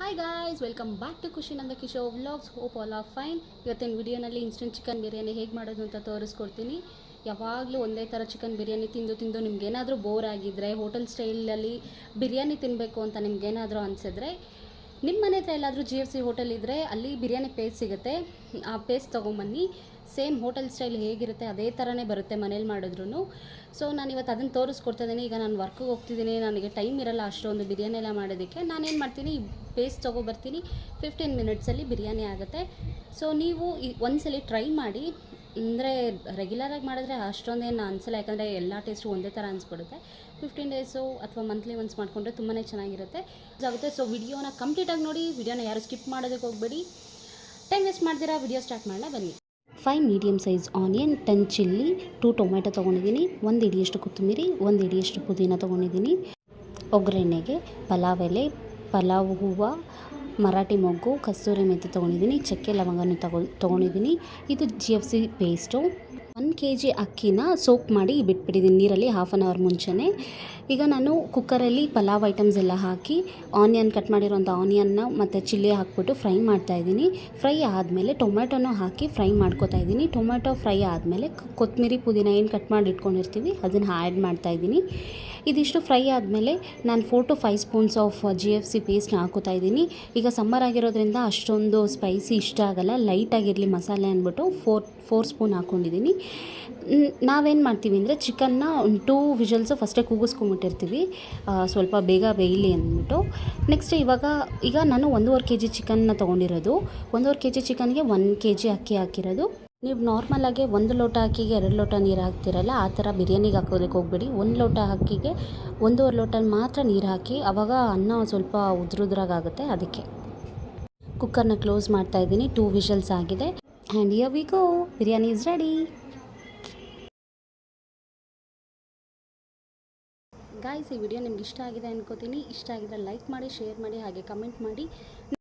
Hi guys, welcome back to Khushi Nanda Kisho vlogs. Hope all are fine. ಇವತ್ತಿನ ವಿಡಿಯೋನಲ್ಲಿ instant chicken biryani ಹೇಗೆ ಮಾಡೋದು ಅಂತ ತೋರಿಸ್ಕೊಡ್ತೀನಿ. ಯಾವಾಗಲೂ ಒಂದೇ ಥರ ಚಿಕನ್ ಬಿರಿಯಾನಿ ತಿಂದು ನಿಮ್ಗೇನಾದರೂ ಬೋರ್ ಆಗಿದ್ದರೆ, ಹೋಟೆಲ್ ಸ್ಟೈಲಲ್ಲಿ ಬಿರಿಯಾನಿ ತಿನ್ನಬೇಕು ಅಂತ ನಿಮ್ಗೇನಾದರೂ ಅನಿಸಿದ್ರೆ, ನಿಮ್ಮ ಮನೆ ಹತ್ರ ಎಲ್ಲಾದರೂ GFC ಹೋಟೆಲ್ ಇದ್ದರೆ ಅಲ್ಲಿ ಬಿರಿಯಾನಿ ಪೇಸ್ಟ್ ಸಿಗುತ್ತೆ. ಆ ಪೇಸ್ಟ್ ತೊಗೊಂಬನ್ನಿ. ಸೇಮ್ ಹೋಟೆಲ್ ಸ್ಟೈಲ್ ಹೇಗಿರುತ್ತೆ ಅದೇ ಥರನೇ ಬರುತ್ತೆ ಮನೇಲಿ ಮಾಡಿದ್ರು. ಸೊ ನಾನು ಇವತ್ತು ಅದನ್ನು ತೋರಿಸ್ಕೊಡ್ತಾ ಇದ್ದೀನಿ. ಈಗ ನಾನು ವರ್ಕಿಗೆ ಹೋಗ್ತಿದ್ದೀನಿ, ನನಗೆ ಟೈಮ್ ಇರಲ್ಲ ಅಷ್ಟೊಂದು ಬಿರಿಯಾನಿ ಎಲ್ಲ ಮಾಡೋದಕ್ಕೆ. ನಾನೇನು ಮಾಡ್ತೀನಿ, ಪೇಸ್ಟ್ ತೊಗೊಬರ್ತೀನಿ, 15 ಮಿನಿಟ್ಸಲ್ಲಿ ಬಿರಿಯಾನಿ ಆಗುತ್ತೆ. ಸೊ ನೀವು ಒಂದ್ಸಲಿ ಟ್ರೈ ಮಾಡಿ. ಅಂದರೆ ರೆಗ್ಯುಲರಾಗಿ ಮಾಡಿದ್ರೆ ಅಷ್ಟೊಂದೇನು ಅನಿಸಲ್ಲ, ಯಾಕಂದರೆ ಎಲ್ಲ ಟೇಸ್ಟು ಒಂದೇ ಥರ ಅನಿಸ್ಬಿಡುತ್ತೆ. 15 ಡೇಸು ಅಥವಾ ಮಂತ್ಲಿ ಒನ್ಸ್ ಮಾಡಿಕೊಂಡ್ರೆ ತುಂಬಾ ಚೆನ್ನಾಗಿರುತ್ತೆ ಆಗುತ್ತೆ. ಸೊ ವಿಡಿಯೋನ ಕಂಪ್ಲೀಟಾಗಿ ನೋಡಿ, ವಿಡಿಯೋನ ಯಾರು ಸ್ಕಿಪ್ ಮಾಡೋದಕ್ಕೆ ಹೋಗಬೇಡಿ. ಟೈಮ್ ವೇಸ್ಟ್ ಮಾಡ್ತೀರಾ, ವಿಡಿಯೋ ಸ್ಟಾರ್ಟ್ ಮಾಡೋಣ ಬನ್ನಿ. 5 medium size onion, 10 chilli, 2 tomato ತೊಗೊಂಡಿದ್ದೀನಿ, 1 ಹಿಡಿಯಷ್ಟು ಕೊತ್ತಂಬರಿ, 1 ಹಿಡಿಯಷ್ಟು ಪುದೀನ ತೊಗೊಂಡಿದ್ದೀನಿ. ಒಗ್ಗರಣೆಗೆ ಪಲಾವ್ ಎಲೆ, ಪಲಾವ್ ಹೂವು, ಮರಾಠಿ ಮೊಗ್ಗು, ಕಸ್ತೂರಿ ಮೆಥಿ ತೊಗೊಂಡಿದ್ದೀನಿ, ಚಕ್ಕೆ ಲವಂಗನೂ ತೊಗೊಂಡಿದ್ದೀನಿ. ಇದು GFC ಪೇಸ್ಟು. 1 kg ಅಕ್ಕಿನ ಸೋಕ್ ಮಾಡಿ ಬಿಟ್ಬಿಟ್ಟಿದ್ದೀನಿ ನೀರಲ್ಲಿ ಹಾಫ್ ಆನ್ ಅವರ್ ಮುಂಚೆನೇ. ಈಗ ನಾನು ಕುಕ್ಕರಲ್ಲಿ ಪಲಾವ್ ಐಟಮ್ಸ್ ಎಲ್ಲ ಹಾಕಿ ಆನಿಯನ್ ಕಟ್ ಮಾಡಿರೋಂಥ ಆನಿಯನ್ನ ಮತ್ತು ಚಿಲ್ಲಿ ಹಾಕ್ಬಿಟ್ಟು ಫ್ರೈ ಮಾಡ್ತಾಯಿದ್ದೀನಿ. ಫ್ರೈ ಆದಮೇಲೆ ಟೊಮೆಟೊನೂ ಹಾಕಿ ಫ್ರೈ ಮಾಡ್ಕೊತಾ ಇದ್ದೀನಿ. ಟೊಮೆಟೊ ಫ್ರೈ ಆದಮೇಲೆ ಕೊತ್ತಂಬರಿ ಪುದೀನ ಏನು ಕಟ್ ಮಾಡಿ ಇಟ್ಕೊಂಡಿರ್ತೀವಿ ಅದನ್ನು ಆ್ಯಡ್ ಮಾಡ್ತಾಯಿದ್ದೀನಿ. ಇದಿಷ್ಟು ಫ್ರೈ ಆದಮೇಲೆ ನಾನು 4 to 5 ಸ್ಪೂನ್ಸ್ ಆಫ್ GFC ಪೇಸ್ಟ್ನ ಹಾಕೋತಾ ಇದ್ದೀನಿ. ಈಗ ಸಮ್ಮರ್ ಆಗಿರೋದ್ರಿಂದ ಅಷ್ಟೊಂದು ಸ್ಪೈಸಿ ಇಷ್ಟ ಆಗಲ್ಲ, ಲೈಟಾಗಿರಲಿ ಮಸಾಲೆ ಅಂದ್ಬಿಟ್ಟು 4 ಸ್ಪೂನ್ ಹಾಕ್ಕೊಂಡಿದ್ದೀನಿ. ನಾವೇನು ಮಾಡ್ತೀವಿ ಅಂದರೆ ಚಿಕನ್ನ 2 ವಿಷಲ್ಸು ಫಸ್ಟೇ ಕೂಗಿಸ್ಕೊಂಬಿಟ್ಟಿರ್ತೀವಿ, ಸ್ವಲ್ಪ ಬೇಗ ಬೇಯಲಿ ಅಂದ್ಬಿಟ್ಟು. ನೆಕ್ಸ್ಟ್ ಈಗ ನಾನು 1.5 kg ಚಿಕನ್ನ ತೊಗೊಂಡಿರೋದು. 1.5 kg ಚಿಕನ್ಗೆ 1 kg ಅಕ್ಕಿ ಹಾಕಿರೋದು. ನೀವು ನಾರ್ಮಲಾಗಿ 1 ಲೋಟ ಅಕ್ಕಿಗೆ 2 ಲೋಟ ನೀರು ಹಾಕ್ತಿರಲ್ಲ, ಆ ಥರ ಬಿರಿಯಾನಿಗೆ ಹಾಕೋದಕ್ಕೆ ಹೋಗಬೇಡಿ. 1 ಲೋಟ ಅಕ್ಕಿಗೆ 1.5 ಲೋಟ ಮಾತ್ರ ನೀರು ಹಾಕಿ, ಆವಾಗ ಅನ್ನ ಸ್ವಲ್ಪ ಉದ್ರಾಗುತ್ತೆ. ಅದಕ್ಕೆ ಕುಕ್ಕರ್ನ ಕ್ಲೋಸ್ ಮಾಡ್ತಾಯಿದ್ದೀನಿ. 2 ವಿಷಲ್ಸ್ ಆಗಿದೆ. And here we go, biryani is ready. Guys, ಈ ವಿಡಿಯೋ ನಿಮ್ಗೆ ಇಷ್ಟ ಆಗಿದೆ ಅನ್ಕೋತೀನಿ. ಇಷ್ಟ ಆಗಿದ್ರೆ ಲೈಕ್ ಮಾಡಿ, ಶೇರ್ ಮಾಡಿ, ಹಾಗೆ ಕಮೆಂಟ್ ಮಾಡಿ.